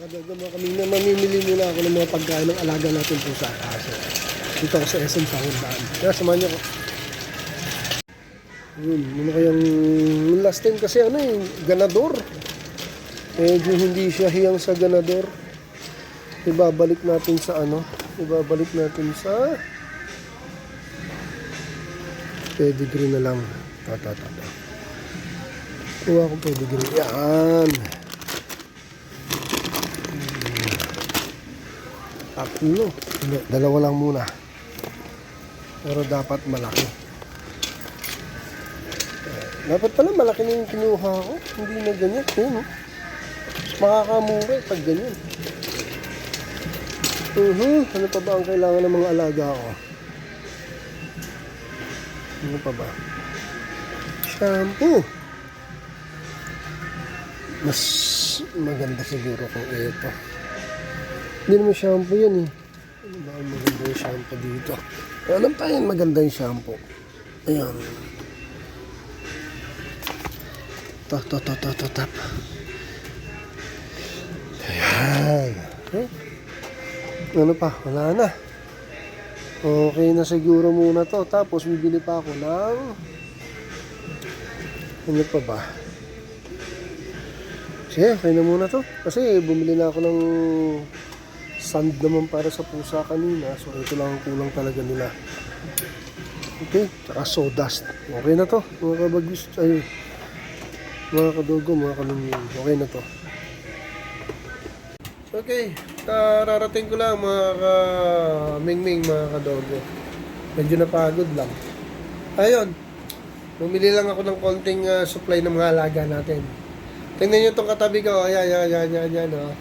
Kadaga mga kami na mamimili muna ako ng mga pagkain ng alaga natin po sa aso. Dito ako sa SM Sahundaan. Kaya samahan niyo ko. Ano kayang last time kasi ganador. Medyo hindi siya hiyang sa ganador. Ibabalik natin sa ibabalik natin sa pedigree na lang. Kuha ko pedigree. Yan. Tatlo. Hindi, dalawa lang muna. Pero dapat malaki. Dapat pala malaki na yung kinuha ko. Hindi na ganyan. Makakamura pag ganyan. Ano pa ba ang kailangan ng mga alaga ko? Ano pa ba? Shampoo. Mas maganda siguro kung ito. Hindi naman shampoo yan eh. Ano ba ang maganda yung shampoo dito? Alam pa yan maganda yung shampoo. Ayan. Tap. Ayan. Ano pa? Wala na. Okay na siguro muna to. Tapos bibili pa ako ng ano pa ba? Sige, okay na muna to. Kasi bumili na ako ng sand naman para sa pusa kanina. So ito lang ang kulang talaga nila. Okay, tsaka sawdust. Okay na to. Mga kabagis, mga kadogo, mga kanungin. Okay na to. Okay, rarating ko lang mga ka-ming-ming, mga kadogo. Medyo napagod lang. Ayun, bumili lang ako ng konting supply ng mga alaga natin. Tingnan nyo itong katabi ko. Ayan, oh.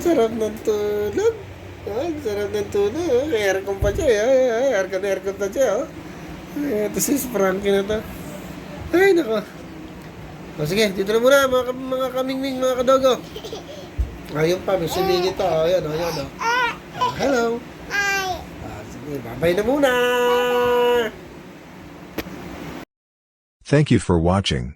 Sarap ng tulog. Sarap ng tulog. Aircon pa siya. Aircon pa siya. Ito si Frankie na to. Ay, nako. O sige, dito na muna mga kamingming, mga kadogo. Ayun pa, may sumingit to. Ayan. Hello. Sige, bye-bye na muna. Thank you for watching.